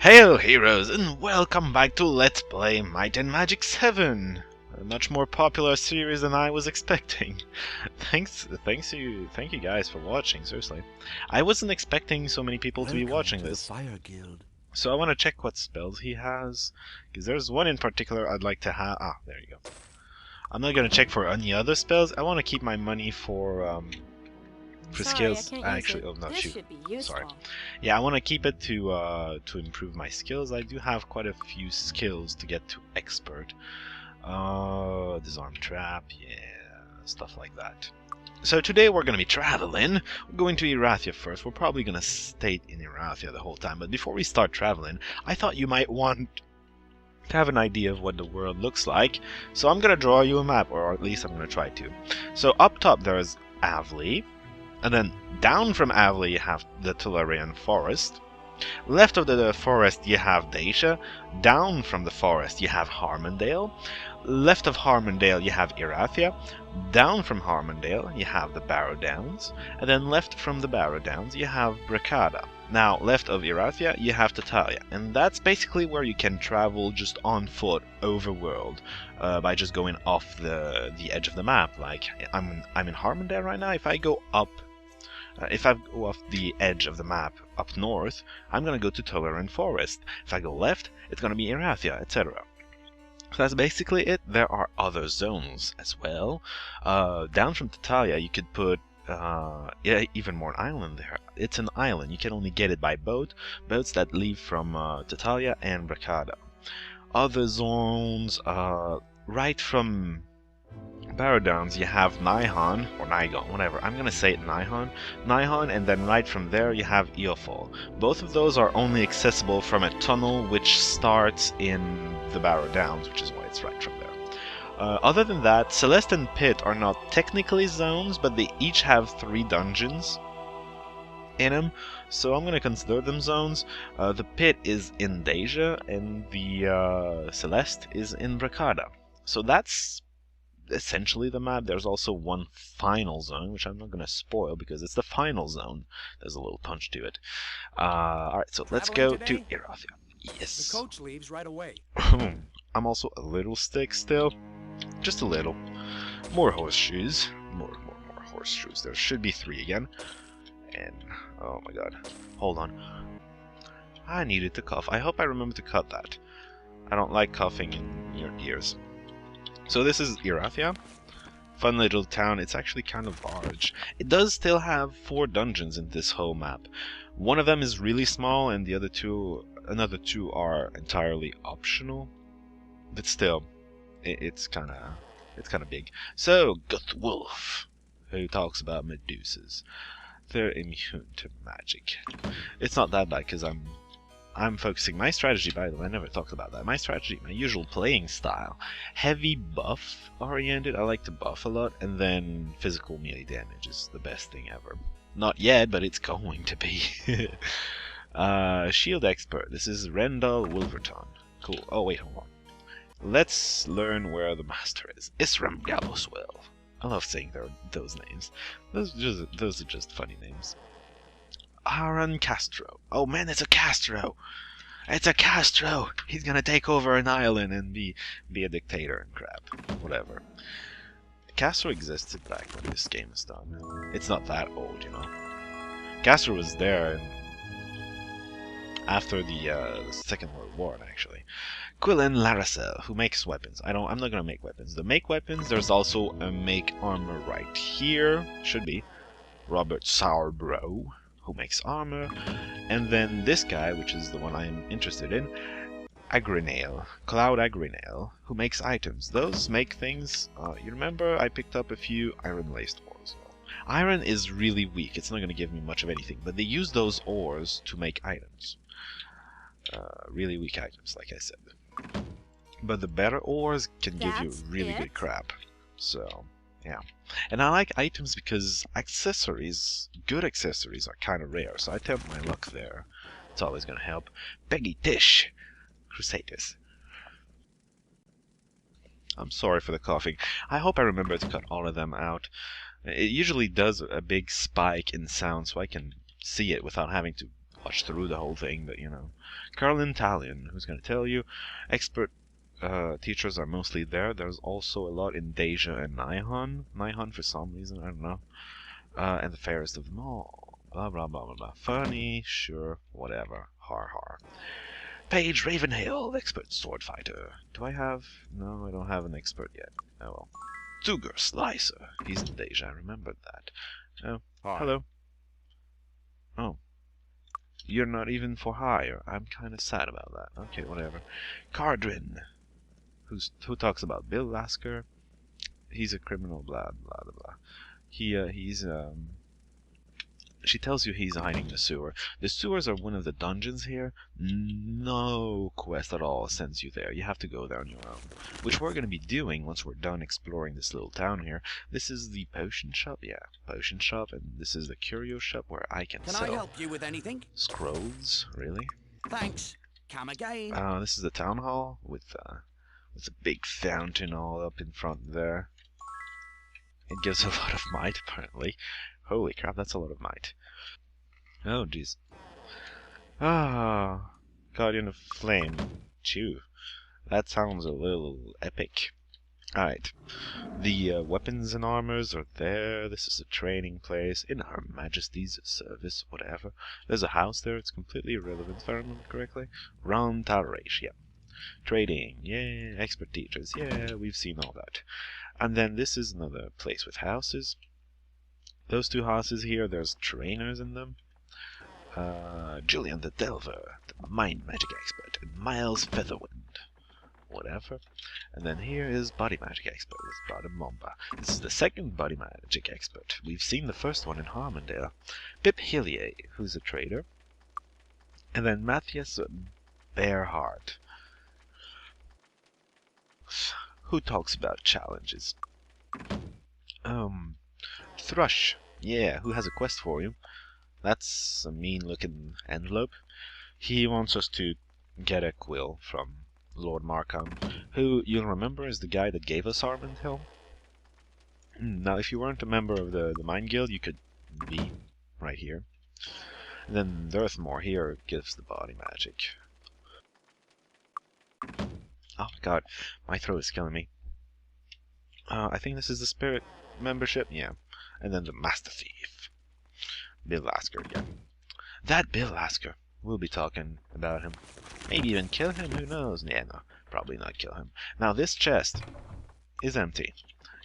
Hail heroes and welcome back to Let's Play Might and Magic 7! A much more popular series than I was expecting. Thank you guys for watching, seriously. I wasn't expecting so many people to be watching this. Fire Guild. So I want to check what spells he has, because there's one in particular I'd like to have. Ah, there you go. I'm not going to check for any other spells. I want to keep my money for skills. Actually, oh no, shoot. Sorry. Yeah, I want to keep it to improve my skills. I do have quite a few skills to get to expert. Disarm trap, yeah, stuff like that. So today we're going to be traveling. We're going to Erathia first. We're probably going to stay in Erathia the whole time. But before we start traveling, I thought you might want to have an idea of what the world looks like. So I'm going to draw you a map, or at least I'm going to try to. So up top there's Avli. And then down from Avli you have the Tellurian Forest. Left of the forest you have Dacia. Down from the forest you have Harmondale. Left of Harmondale you have Erathia. Down from Harmondale you have the Barrow Downs. And then left from the Barrow Downs you have Bracada. Now left of Erathia you have Tatalia. And that's basically where you can travel just on foot overworld. By just going off the edge of the map. Like I'm in Harmondale right now. If I go up if I go off the edge of the map up north, I'm going to go to Tellurian Forest. If I go left, it's going to be Erathia, etc. So that's basically it. There are other zones as well. Down from Tatalia, you could put even more island there. It's an island. You can only get it by boat. Boats that leave from Tatalia and Bracada. Other zones, right from Barrow Downs, you have Nihon, or Nigon, whatever. I'm gonna say it Nihon. Nihon, and then right from there you have Eofol. Both of those are only accessible from a tunnel which starts in the Barrow Downs, which is why it's right from there. Other than that, Celeste and Pit are not technically zones, but they each have 3 dungeons in them, so I'm gonna consider them zones. The Pit is in Deja, and the Celeste is in Bracada. So that's essentially the map. There's also one final zone, which I'm not going to spoil because it's the final zone. There's a little punch to it. Alright, so let's go to Erathia. Yes. The coach leaves right away. I'm also a little sick still. Just a little. More horseshoes. More horseshoes. There should be 3 again. And, oh my god. Hold on. I needed to cough. I hope I remember to cut that. I don't like coughing in your ears. So this is Erathia. Fun little town. It's actually kind of large. It does still have 4 dungeons in this whole map. One of them is really small, and the another two are entirely optional. But still, it's kind of big. So Guthwolf, who talks about Medusas. They're immune to magic. It's not that bad because I'm focusing my strategy, by the way, I never talked about that. My strategy, my usual playing style. Heavy buff oriented, I like to buff a lot, and then physical melee damage is the best thing ever. Not yet, but it's going to be. Shield expert, this is Rendell Wolverton. Cool, oh wait, hold on. Let's learn where the master is. Isram Gallowswell. I love saying those names. Those are just funny names. Aaron Castro. Oh man, it's a Castro! It's a Castro! He's gonna take over an island and be a dictator and crap. Whatever. Castro existed back when this game was done. It's not that old, you know. Castro was there after the Second World War, actually. Quillen Laracel, who makes weapons. I'm not gonna make weapons. To make weapons, there's also a make armor right here. Should be. Robert Sauerbro, who makes armor, and then this guy, which is the one I'm interested in, Agrinale, Cloud Agrinale, who makes items. Those make things, you remember I picked up a few iron-laced ores. Iron is really weak, it's not going to give me much of anything, but they use those ores to make items. Really weak items, like I said. But the better ores can give you really good crap, so... yeah, and I like items because accessories, good accessories, are kind of rare, so I tempt my luck there. It's always going to help. Peggy Tish, Crusaders. I'm sorry for the coughing. I hope I remember to cut all of them out. It usually does a big spike in sound, so I can see it without having to watch through the whole thing, but you know. Carlin Talion, who's gonna tell you? Expert teachers are mostly there. There's also a lot in Deja and Nihon. Nihon for some reason, I don't know. And the fairest of them all. Blah blah blah blah blah. Funny, sure, whatever. Har har. Paige Ravenhill, expert sword fighter. Do I have? No, I don't have an expert yet. Oh well. Tuger Slicer. He's in Deja, I remembered that. Oh, Hi. hello. Oh. You're not even for hire. I'm kind of sad about that. Okay, whatever. Cardrin. Who talks about Bill Lasker? He's a criminal, blah, blah, blah, blah. She tells you he's hiding in the sewer. The sewers are one of the dungeons here. No quest at all sends you there. You have to go there on your own. Which we're going to be doing once we're done exploring this little town here. This is the potion shop, yeah. Potion shop, and this is the curio shop where I can Can sell I help you with anything? scrolls, really? Thanks. Come again. This is the town hall with a big fountain all up in front there. It gives a lot of might, apparently. Holy crap, that's a lot of might. Oh, jeez. Ah, Guardian of Flame. Chew. That sounds a little epic. Alright. The weapons and armors are there. This is a training place. In Her Majesty's service, whatever. There's a house there. It's completely irrelevant, if I remember correctly. Round Talraish, yeah. Trading, yeah. Expert teachers, yeah. We've seen all that. And then this is another place with houses. Those two houses here, there's trainers in them. Julian the Delver, the mind magic expert, and Miles Featherwind. Whatever. And then here is body magic expert, this Brada Momba. This is the second body magic expert. We've seen the first one in Harmondale. Pip Hillier, who's a trader. And then Matthias Bearheart, who talks about challenges. Thrush, yeah, who has a quest for you. That's a mean-looking envelope. He wants us to get a quill from Lord Markham, who, you'll remember, is the guy that gave us Armand Hill. Now, if you weren't a member of the Mine Guild, you could be right here. And then Earthmore here gives the body magic. Oh my god, my throat is killing me. I think this is the Spirit membership, yeah. And then the Master Thief. Bill Lasker, yeah. That Bill Lasker. We'll be talking about him. Maybe even kill him, who knows? Yeah, no, probably not kill him. Now this chest is empty.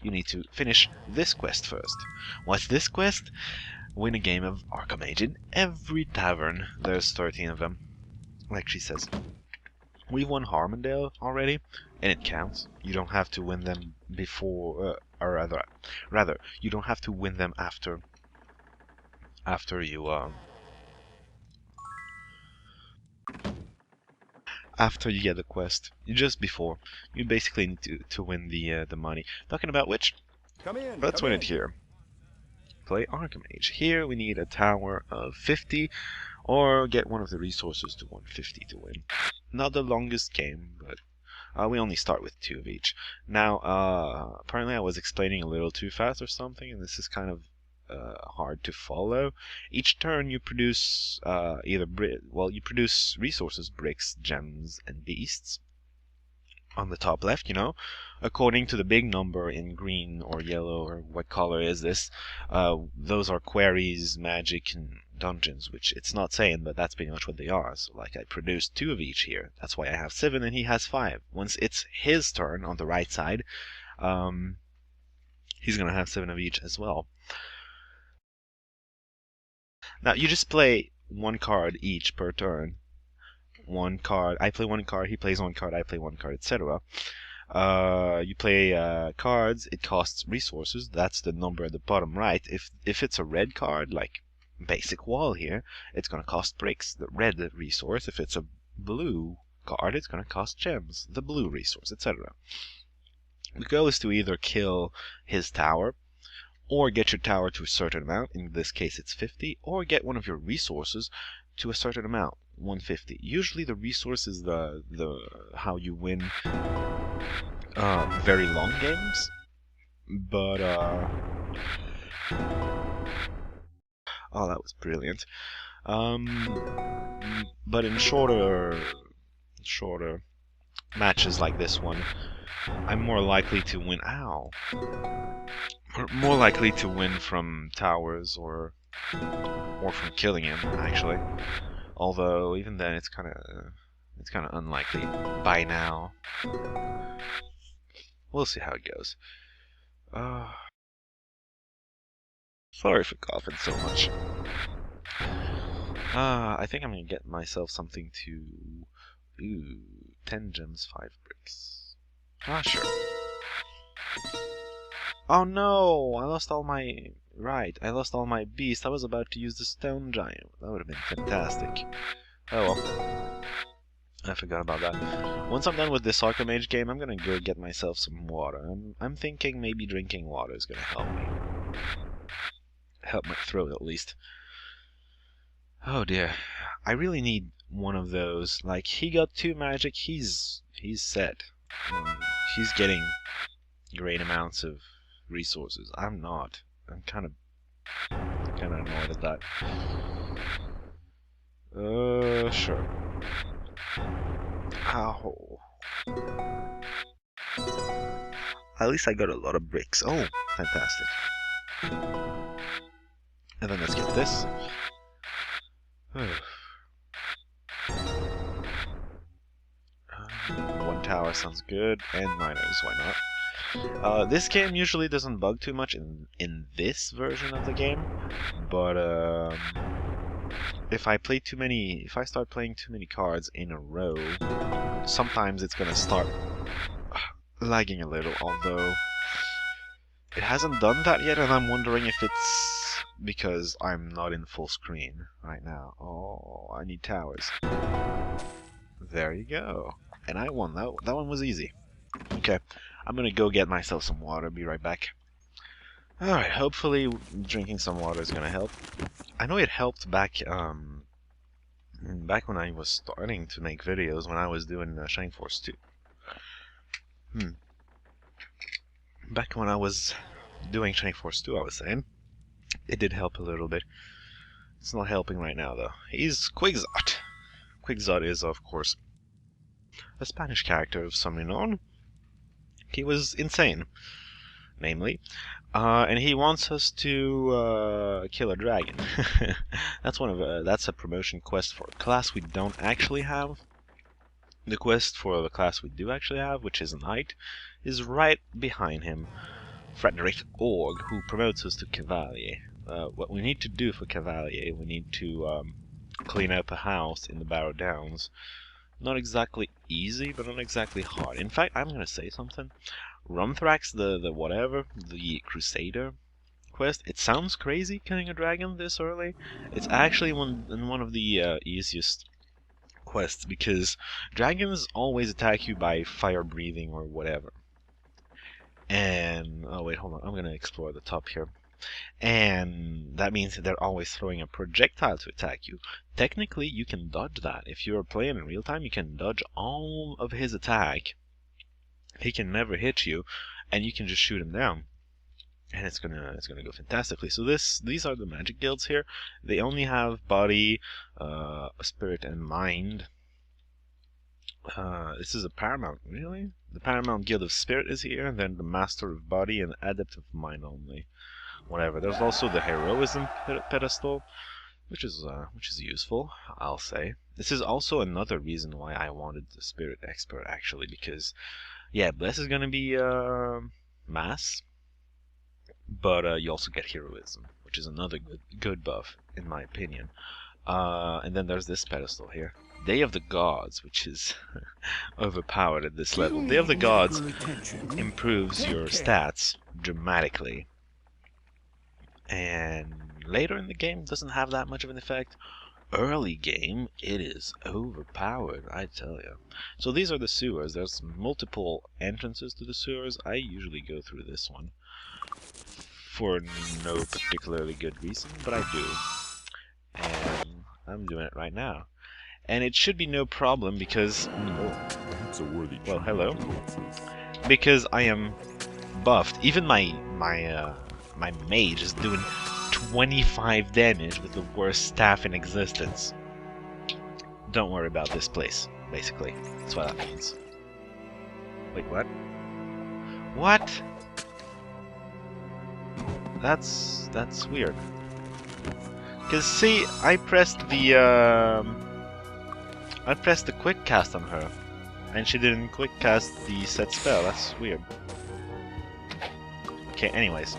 You need to finish this quest first. What's this quest? Win a game of Arcomage in every tavern. There's 13 of them, like she says. We've won Harmondale already, and it counts. You don't have to win them before, or rather, you don't have to win them after you get the quest. Just before. You basically need to win the money. Talking about which, Come in. let's come win in. it here. Play Arcomage. Here we need a tower of 50, or get one of the resources to 150 to win. Not the longest game, but we only start with 2 of each. Now, apparently I was explaining a little too fast or something, and this is kind of hard to follow. Each turn you produce you produce resources, bricks, gems, and beasts. On the top left, you know, according to the big number in green or yellow or what color is this, those are quarries, magic, and dungeons, which it's not saying, but that's pretty much what they are. So like I produced 2 of each here. That's why I have 7 and he has 5. Once it's his turn on the right side, he's gonna have 7 of each as well. Now you just play 1 card each per turn. 1 card, I play 1 card, he plays 1 card, I play 1 card, etc. You play cards, it costs resources. That's the number at the bottom right. If it's a red card, like basic wall here, it's gonna cost bricks, the red resource. If it's a blue card, it's gonna cost gems, the blue resource, etc. The goal is to either kill his tower, or get your tower to a certain amount, in this case it's 50, or get one of your resources to a certain amount, 150. Usually the resource is the how you win very long games, but oh, that was brilliant. But in shorter matches like this one, I'm more likely to win. Ow! More likely to win from towers or from killing him, actually. Although even then, it's kind of unlikely by now. We'll see how it goes. Sorry for coughing so much. I think I'm gonna get myself something to... Ooh, 10 gems, 5 bricks. Sure. Oh no! I lost all my... Right, I lost all my beasts. I was about to use the stone giant. That would have been fantastic. Oh well. I forgot about that. Once I'm done with this Arcomage game, I'm gonna go get myself some water. I'm thinking maybe drinking water is gonna help me. Help my throat, at least. Oh dear. I really need one of those. Like, he got 2 magic, he's set. He's getting great amounts of resources. I'm not. I'm kind of annoyed at that. Sure. Ow. At least I got a lot of bricks. Oh, fantastic. And then let's get this. One tower sounds good, and miners, why not? This game usually doesn't bug too much in this version of the game, but if I start playing too many cards in a row, sometimes it's gonna start lagging a little, although it hasn't done that yet, and I'm wondering if it's because I'm not in full screen right now. Oh, I need towers. There you go. And I won. That one was easy. Okay, I'm gonna go get myself some water. Be right back. Alright, hopefully drinking some water is gonna help. I know it helped back when I was starting to make videos, when I was doing Shining Force 2. Back when I was doing Shining Force 2, I was saying, it did help a little bit. It's not helping right now, though. He's Quixote. Quixote is, of course, a Spanish character of some renown. He was insane, namely, and he wants us to kill a dragon. That's a promotion quest for a class we don't actually have. The quest for the class we do actually have, which is a knight, is right behind him. Frederick Org, who promotes us to Cavalier. What we need to do for Cavalier, we need to clean up a house in the Barrow Downs. Not exactly easy, but not exactly hard. In fact, I'm gonna say something. Rumthrax, the Crusader quest, it sounds crazy killing a dragon this early. It's actually one of the easiest quests, because dragons always attack you by fire breathing or whatever. And, oh wait, hold on, I'm gonna explore the top here. And that means that they're always throwing a projectile to attack you. Technically, you can dodge that. If you're playing in real time, you can dodge all of his attack. He can never hit you, and you can just shoot him down. And it's gonna go fantastically. So these are the magic guilds here. They only have body, spirit, and mind. This is a paramount, really? The paramount guild of spirit is here, and then the master of body and adept of mind only. Whatever. There's also the heroism pedestal, which is useful, I'll say. This is also another reason why I wanted the spirit expert, actually, because yeah, Bless is gonna be mass, but you also get heroism, which is another good buff in my opinion. And then there's this pedestal here, Day of the Gods, which is overpowered at this level. Day of the Gods improves your stats dramatically. And later in the game, doesn't have that much of an effect. Early game, it is overpowered, I tell you. So these are the sewers. There's multiple entrances to the sewers. I usually go through this one for no particularly good reason, but I do. And I'm doing it right now. And it should be no problem because... well, hello. Because I am buffed. Even my mage is doing 25 damage with the worst staff in existence. Don't worry about this place, basically. That's what that means. Wait, what? What? That's weird. Cause see, I pressed the quick cast on her, and she didn't quick cast the set spell. That's weird. Okay, anyways,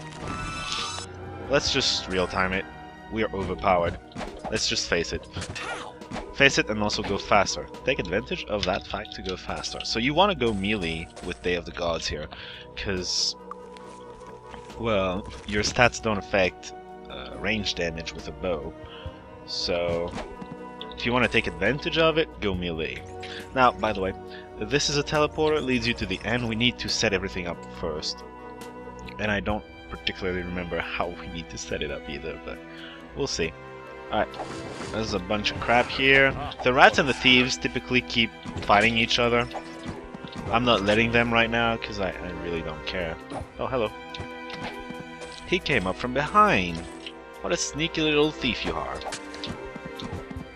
let's just real time it. We are overpowered. Let's just face it. Face it and also go faster. Take advantage of that fact to go faster. So you want to go melee with Day of the Gods here, because, well, your stats don't affect range damage with a bow. So if you want to take advantage of it, go melee. Now, by the way, this is a teleporter. It leads you to the end. We need to set everything up first. And I don't particularly remember how we need to set it up either, but we'll see. Alright, there's a bunch of crap here. The rats and the thieves typically keep fighting each other. I'm not letting them right now because I really don't care. Oh, hello. He came up from behind. What a sneaky little thief you are.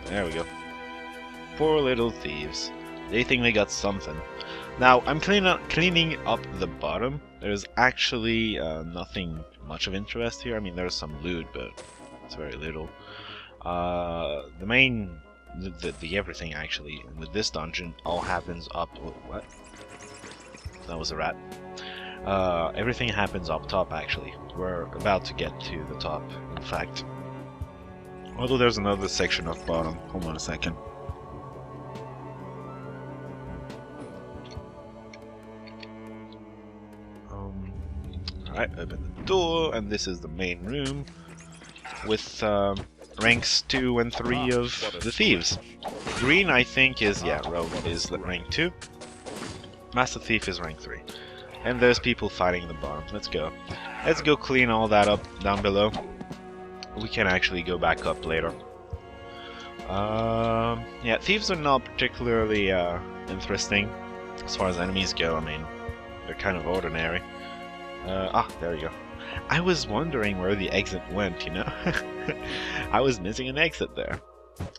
There we go. Poor little thieves. They think they got something. Now, I'm cleaning up the bottom. There's actually nothing much of interest here. I mean, there's some loot, but it's very little. The main... The everything, actually, with this dungeon all happens up... What? That was a rat. Everything happens up top, actually. We're about to get to the top, in fact. Although there's another section of bottom. Hold on a second. Alright, open the door, and this is the main room with ranks 2 and 3 of the thieves. Green, I think, is, yeah, Rogue is the rank 2. Master Thief is rank 3. And there's people fighting in the bottom. Let's go. Let's go clean all that up down below. We can actually go back up later. Yeah, thieves are not particularly interesting as far as enemies go. I mean, they're kind of ordinary. There you go. I was wondering where the exit went, you know? I was missing an exit there.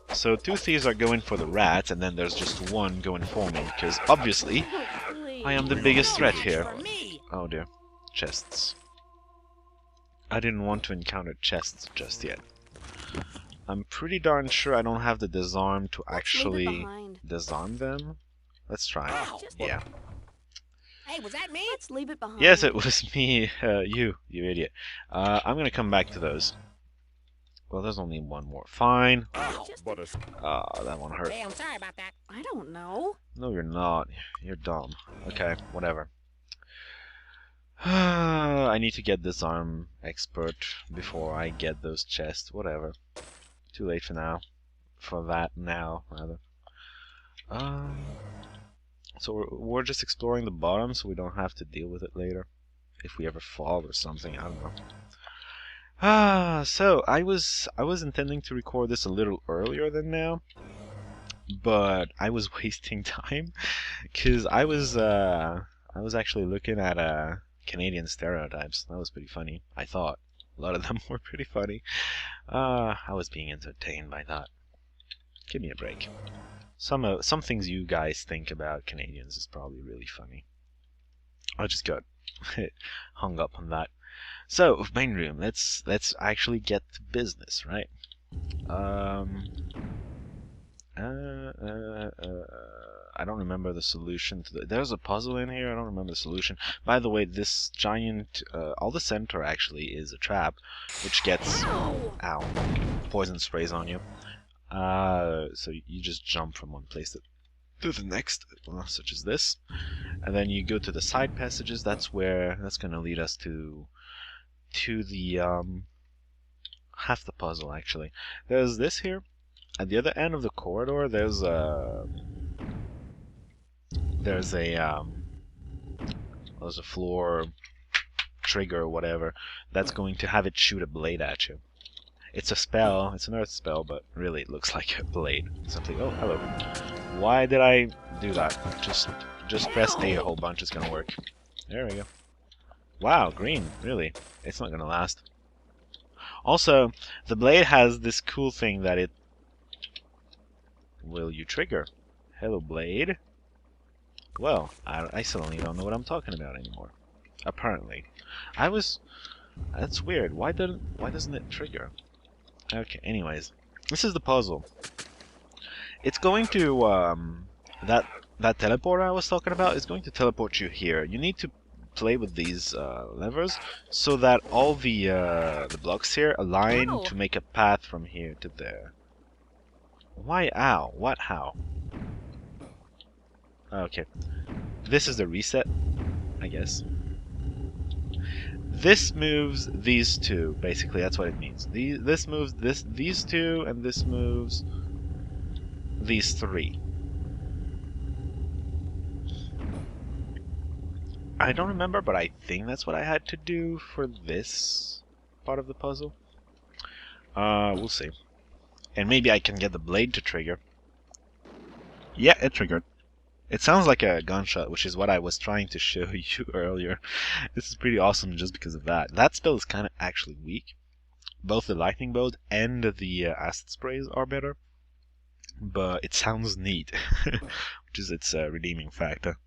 So 2 thieves are going for the rats, and then there's just 1 going for me, because obviously I am the biggest threat here. Oh dear. Chests. I didn't want to encounter chests just yet. I'm pretty darn sure I don't have the disarm to actually disarm them. Let's try. Yeah. Hey, was that me? Let's leave it behind. Yes, it was me. You idiot. I'm gonna come back to those. Well, there's only 1 more. Fine. That one hurt. Hey, I'm sorry about that. I don't know. No, you're not. You're dumb. Okay, whatever. I need to get disarm expert before I get those chests. Whatever. Too late for now. For that now, rather. So we're just exploring the bottom, so we don't have to deal with it later. If we ever fall or something, I don't know. So I was intending to record this a little earlier than now, but I was wasting time because I was actually looking at Canadian stereotypes. That was pretty funny. I thought a lot of them were pretty funny. I was being entertained by that. Give me a break. Some things you guys think about Canadians is probably really funny. I just got hung up on that. So, main room. Let's actually get to business, right? I don't remember the solution to there's a puzzle in here. I don't remember the solution. By the way, this giant, all the center actually is a trap, which gets poison sprays on you. So you just jump from one place to the next, such as this, and then you go to the side passages. That's going to lead us to the half the puzzle actually. There's this here at the other end of the corridor. There's a floor trigger or whatever that's going to have it shoot a blade at you. It's a spell, it's an earth spell, but really it looks like a blade. Something. Oh, hello. Why did I do that? Just press A a whole bunch, it's gonna work. There we go. Wow, green, really. It's not gonna last. Also, the blade has this cool thing that it... Will you trigger? Hello, blade. Well, I suddenly don't know what I'm talking about anymore. Apparently. That's weird. Why doesn't it trigger? Okay, anyways. This is the puzzle. It's going to, that teleporter I was talking about is going to teleport you here. You need to play with these levers so that all the blocks here align Ow. to make a path from here to there. Why ow? What how? Okay. This is the reset, I guess. This moves these two, basically, that's what it means. This moves these two, and this moves these three. I don't remember, but I think that's what I had to do for this part of the puzzle. We'll see. And maybe I can get the blade to trigger. Yeah, it triggered. It sounds like a gunshot, which is what I was trying to show you earlier. This is pretty awesome just because of that. That spell is kind of actually weak. Both the lightning bolt and the acid sprays are better. But it sounds neat, which is its redeeming factor.